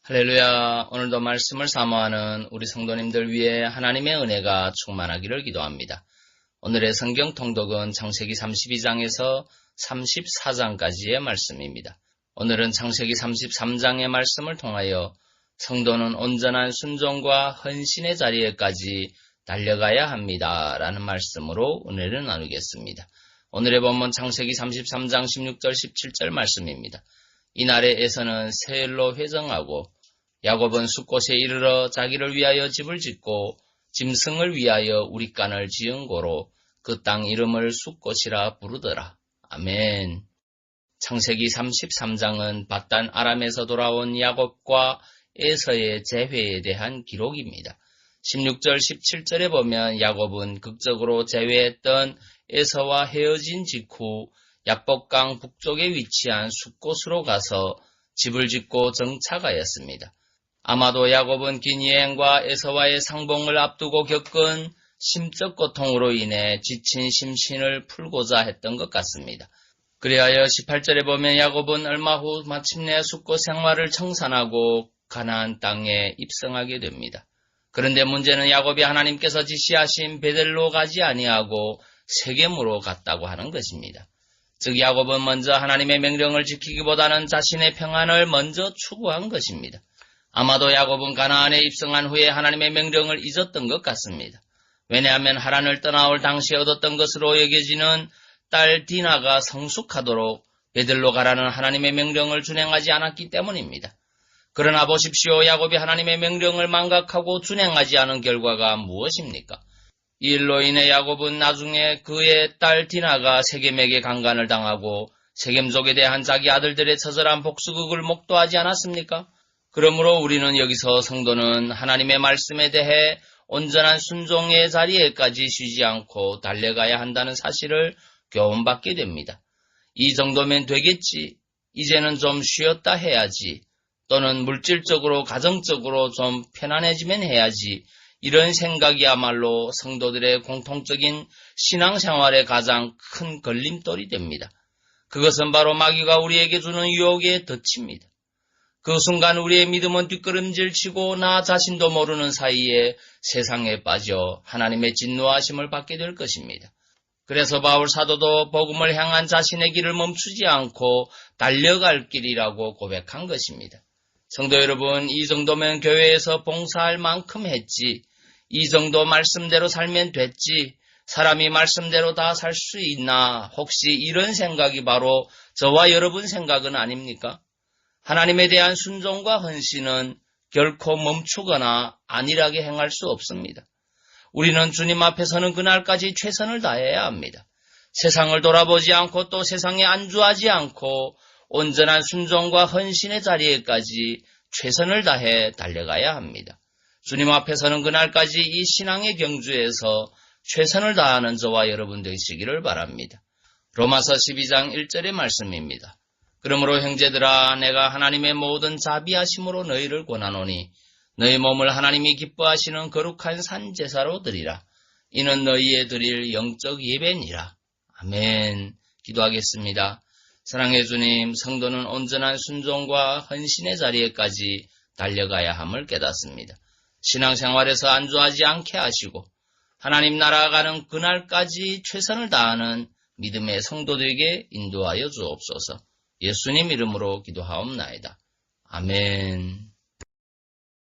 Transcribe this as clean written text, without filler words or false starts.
할렐루야. 오늘도 말씀을 사모하는 우리 성도님들 위해 하나님의 은혜가 충만하기를 기도합니다. 오늘의 성경 통독은 창세기 32장에서 34장까지의 말씀입니다. 오늘은 창세기 33장의 말씀을 통하여 성도는 온전한 순종과 헌신의 자리에까지 달려가야 합니다. 라는 말씀으로 은혜를 나누겠습니다. 오늘의 본문 창세기 33장 16절 17절 말씀입니다. 이날에 에서는 세일로 회정하고 야곱은 숫곳에 이르러 자기를 위하여 집을 짓고 짐승을 위하여 우릿간을 지은 고로 그 땅 이름을 숫곳이라 부르더라. 아멘. 창세기 33장은 밧단 아람에서 돌아온 야곱과 에서의 재회에 대한 기록입니다. 16절 17절에 보면 야곱은 극적으로 재회했던 에서와 헤어진 직후 야복강 북쪽에 위치한 숫곳으로 가서 집을 짓고 정착하였습니다. 아마도 야곱은 긴 여행과 에서와의 상봉을 앞두고 겪은 심적 고통으로 인해 지친 심신을 풀고자 했던 것 같습니다. 그리하여 18절에 보면 야곱은 얼마 후 마침내 숫곳 생활을 청산하고 가나안 땅에 입성하게 됩니다. 그런데 문제는 야곱이 하나님께서 지시하신 베델로 가지 아니하고 세겜으로 갔다고 하는 것입니다. 즉 야곱은 먼저 하나님의 명령을 지키기보다는 자신의 평안을 먼저 추구한 것입니다. 아마도 야곱은 가나안에 입성한 후에 하나님의 명령을 잊었던 것 같습니다. 왜냐하면 하란을 떠나올 당시에 얻었던 것으로 여겨지는 딸 디나가 성숙하도록 베들로 가라는 하나님의 명령을 준행하지 않았기 때문입니다. 그러나 보십시오. 야곱이 하나님의 명령을 망각하고 준행하지 않은 결과가 무엇입니까? 이 일로 인해 야곱은 나중에 그의 딸 디나가 세겜에게 강간을 당하고 세겜족에 대한 자기 아들들의 처절한 복수극을 목도하지 않았습니까? 그러므로 우리는 여기서 성도는 하나님의 말씀에 대해 온전한 순종의 자리에까지 쉬지 않고 달려가야 한다는 사실을 교훈받게 됩니다. 이 정도면 되겠지, 이제는 좀 쉬었다 해야지, 또는 물질적으로 가정적으로 좀 편안해지면 해야지, 이런 생각이야말로 성도들의 공통적인 신앙생활의 가장 큰 걸림돌이 됩니다. 그것은 바로 마귀가 우리에게 주는 유혹의 덫입니다. 그 순간 우리의 믿음은 뒷걸음질치고 나 자신도 모르는 사이에 세상에 빠져 하나님의 진노하심을 받게 될 것입니다. 그래서 바울 사도도 복음을 향한 자신의 길을 멈추지 않고 달려갈 길이라고 고백한 것입니다. 성도 여러분, 이 정도면 교회에서 봉사할 만큼 했지, 이 정도 말씀대로 살면 됐지, 사람이 말씀대로 다 살 수 있나, 혹시 이런 생각이 바로 저와 여러분 생각은 아닙니까? 하나님에 대한 순종과 헌신은 결코 멈추거나 안일하게 행할 수 없습니다. 우리는 주님 앞에 서는 그날까지 최선을 다해야 합니다. 세상을 돌아보지 않고 또 세상에 안주하지 않고 온전한 순종과 헌신의 자리에까지 최선을 다해 달려가야 합니다. 주님 앞에 서는 그날까지 이 신앙의 경주에서 최선을 다하는 저와 여러분 되시기를 바랍니다. 로마서 12장 1절의 말씀입니다. 그러므로 형제들아, 내가 하나님의 모든 자비하심으로 너희를 권하노니 너희 몸을 하나님이 기뻐하시는 거룩한 산제사로 드리라. 이는 너희의 드릴 영적 예배니라. 아멘. 기도하겠습니다. 사랑의 주님, 성도는 온전한 순종과 헌신의 자리에까지 달려가야 함을 깨닫습니다. 신앙생활에서 안주하지 않게 하시고 하나님 나라 가는 그날까지 최선을 다하는 믿음의 성도들에게 인도하여 주옵소서. 예수님 이름으로 기도하옵나이다. 아멘.